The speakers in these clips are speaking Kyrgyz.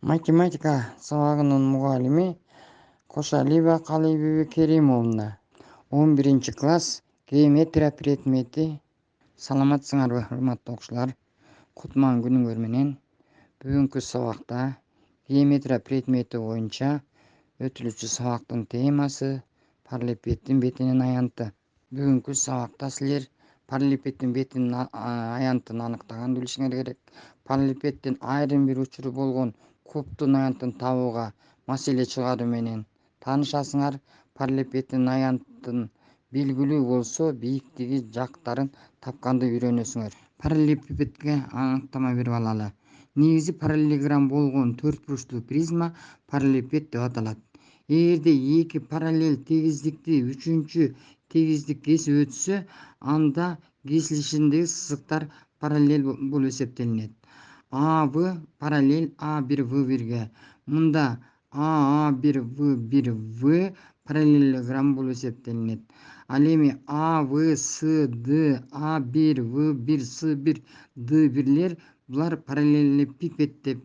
Математика сабагынын мугалими Кошалиева Калийбеби Керимовна. 11-класс геометрия предмети. Саламатсыңарбы, урматтуу окуучулар? Кутман күнүңөр менен. Бүгүнкү сабакта геометрия предмети боюнча өтүлүүчү сабактын темасы параллелепипеддин бетинин аянты. Бүгүнкү сабакта силер параллелепипеддин бетинин аянтын аныктаганды билишиңер керек. Параллелепипеддин айрым бир учуру болгон кубтун аянтын табууга маселе чыгаруу менен таанышасыңар. Параллелепипеддин аянтын белгилүү болсо бийиктиги жактарын тапканды үйрөнөсүңөр. Параллелепипедке аныктама берип алалы. Негизи параллелограмм болгон төрт бурчтуу призма параллелепипед деп аталат. Эгерде эки параллель тегиздикти үчүнчү тегиздик кесип өтсө, анда кесилишиндеги сызыктар параллель болуп эсептелинет. АВ параллель А1В1ге. Мында А1В1В параллелограмм болуп эсептелинет. Ал эми АВСД А1В1С1Д1лер булар параллелепипед деп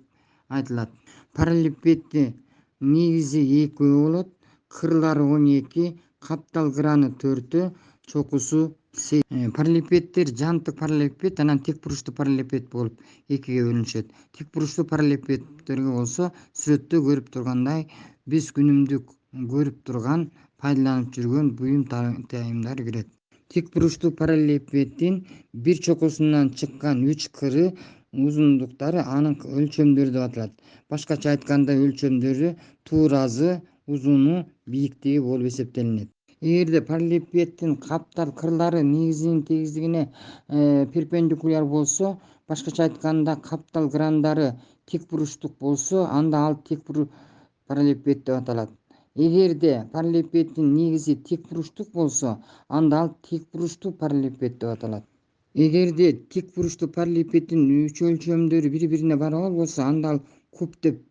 айтылат. Параллелепипеддин негизи экөө болот. Кырлары 12, каптал граны 4, чокусу 8. Параллелепипеддер жантык параллелепипед анан тик бурчтуу параллелепипед болуп экиге бөлүнүшөт. Тик бурчтуу параллелепипедтерге болсо сүрөттө көрүп тургандай биз күнүмдүк көрүп турган пайдаланып жүргөн буюм тайымдар кирет. Тик бурчтуу параллелепипеддин бир чокусунан чыккан 3 кыры узундуктары анын өлчөмдөрү деп аталат. Башкача айтканда өлчөмдөрү тууразы, узуну, бийиктиги болуп эсептелинет. Эгерде параллелепипеддин каптал кырлары негизинин тегиздигине перпендикуляр болсо, башкача айтканда каптал грандары тик бурчтук болсо, анда ал тик параллелепипед деп аталат. Эгерде параллелепипеддин негизи тик бурчтук болсо, анда ал тик бурчтуу параллелепипед деп аталат. Эгерде тик бурчтуу параллелепипеддин үч өлчөмдөрү бири-бирине барабар болсо, анда ал куб деп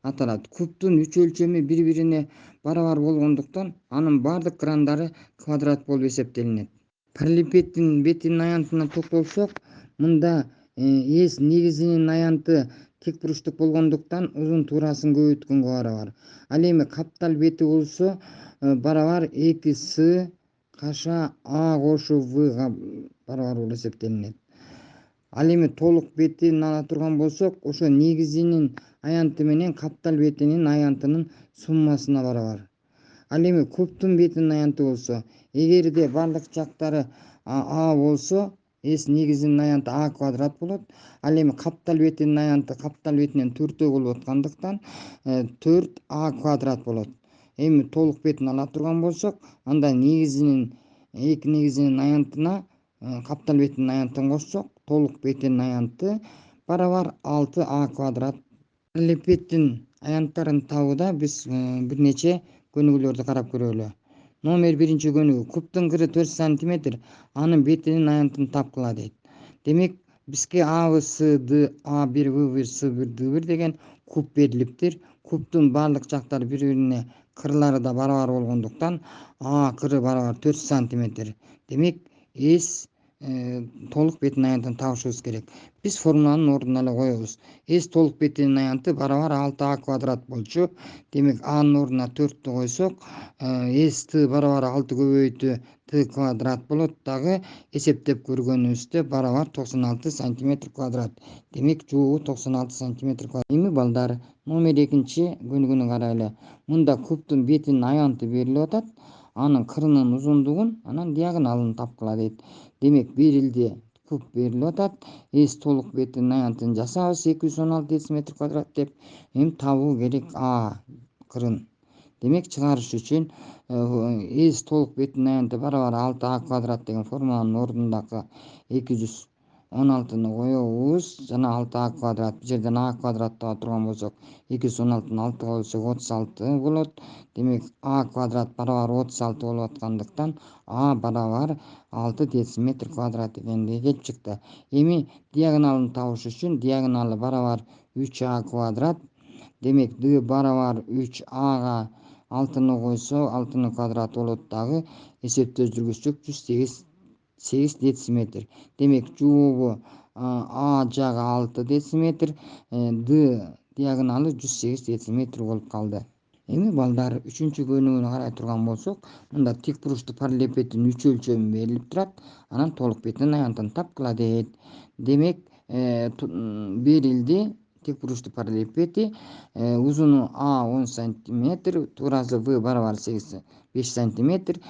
аталат. Кубтун үч өлчөмү бири-бирине барабар болгондуктан анын бардык грандары квадрат болуп эсептелинет. Параллелепипеддин бетинин аянтына токтолсок, мында эс негизинин аянты тик бурчтук болгондуктан узун туурасын көбөйткөнгө барабар. Ал эми каптал бети болсо барабар 2С каша А кошуу Вга барабар болуп эсептелинет. Ал эми толук бетин ала турган болсок, ошо негизинин аянты менен каптал бетинин аянтынын суммасына барабар. Ал эми кубтун бетинин аянты болсо, эгерде бардык жактары А болсо, с негизинин аянты А квадрат болот. Ал эми каптал бетинин аянты каптал бетинен 4 болуп аткандыктан 4А квадрат болот. Эми толук бетин ала турган болсок, анда эки негизинин аянтына каптал бетинин аянтын кошсок, толук бетинин аянты барабар 6А квадрат. Параллелепипеддин аянттарын табууда биз бир нече көнүгүүлөрдү карап көрөлү. Номер 1 көнүгүү: кубтун кыры 4 см, анын бетинин аянтын тапкыла дейт. Демек бизге АВСД А1В1С1Д1 деген куб берилиптир. Кубтун бардык жактары бири-бирине кырлары да барабар болгондуктан А кыры барабар 4 см. Демек с толук бетинин аянтын табышыбыз керек. Биз формуланын ордуна эле коебуз. С толук бетинин аянты барабар 6А квадрат болчу. Демек Анын ордуна 4-тү койсок, С барабар 6 көбөйтүү Т квадрат болот. Дагы эсептеп көргөнүбүздө барабар 96 см квадрат. Демек жообу 96 см квадрат. Эми балдар, номер 2 көнүгүүнү карайлы. Мында кубтун бетинин аянты берилип атат. Анын кырынын узундугун, анан диагоналын тапкыла дейт. Демек берилди куб берилип атат. С толук бетинин аянтын жасабыз 216 дм квадрат деп. Эми табуу керек А кырын. Демек чыгарыш үчүн с толук бетинин аянты барабар 6А квадрат деген формуланын ордундагы 216-ны коебуз жана 6А квадрат. Бул жерден А квадрат ала турган болсок, 216-ны 6-га бөлсөк 36 болот. Демек А квадрат барабар 36 болуп аткандыктан А барабар 6 дециметр квадрат экендиги келип чыкты. Эми диагоналын табыш үчүн диагоналы барабар 3А квадрат. Демек Д барабар 3Ага 6-ны койсо 6-нын квадраты болот. Дагы эсептөө жүргүзсөк 108 дециметр. Демек жообу А жагы 6 дециметр, Д диагоналы 108 см болуп калды. Эми балдар 3-көнүгүнө карай турган болсок, мында тик буручтуу параллелепипеддин 3 өлчөмү берилип турат. Анан толук бетин аянтын тапкыла дейт. Демек, берилди тик буручтуу параллелепипеди. Узуну А 10 см, туурасы В барабар 5 см,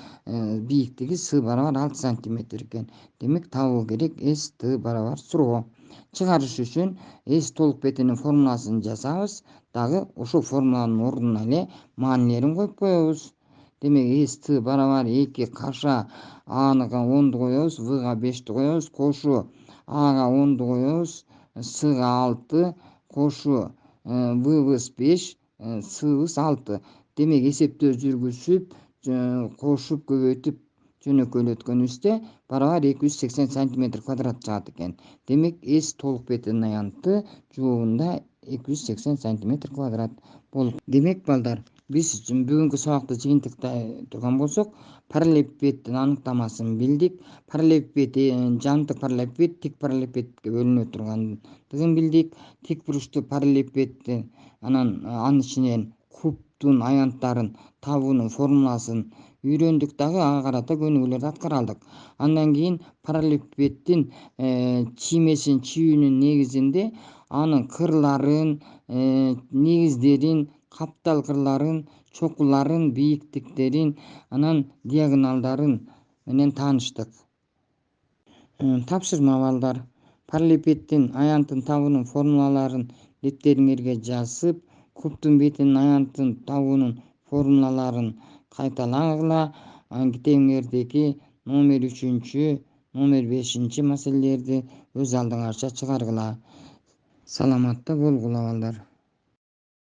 бийиктиги С барабар 6 см экен. Демек табуу керек S T барабар суроо. Чыгарыш үчүн S толук бетинин формуласын жазабыз. Дагы ошол формуланын ордуна эле маанилерин коюп коебуз. Демек S T барабар 2 каша A'га 10ду коебуз, V'га 5ти коебуз, кошу A'га 10ду коебуз, S'га 6, кошу V'быз 5, S'быз 6. Демек эсептөө жүргүзүп, кошуп көбөйтүп жөнөкөйлөткөнүбүздө барабар 280 см квадрат чыгат экен. Демек S толук бетинин аянты жообунда 280 см квадрат болуп. Демек балдар, биз бүгүнкү сабакты жыйынтыктай турган болсок, параллелепипеддин аныктамасын билдик. Параллелепипед жантык параллелепипед, тик параллелепипедке бөлүнө тургандыгын билдик. Тик буручтуу параллелепипедди анын ичинен кубтун аянттарын табуунун формуласын үйрөндүк дагы, ага карата көнүгүүлөрдү аткара алдык. Андан кийин параллелепипеддин чиймесин чийүүнүн негизинде анын кырларын, негиздерин, каптал кырларын, чокуларын, бийиктиктерин, анан диагоналдарын менен тааныштык. Тапшырма балдар. Параллелепипеддин аянтын табуунун формулаларын дептериңерге жазып, кубтун бетинин аянтын табуунун формулаларын кайталагыла. Китебиңердеги номер 3, номер 5 маселелерди өз алдыңарча чыгаргыла. Саламатта болгула балдар.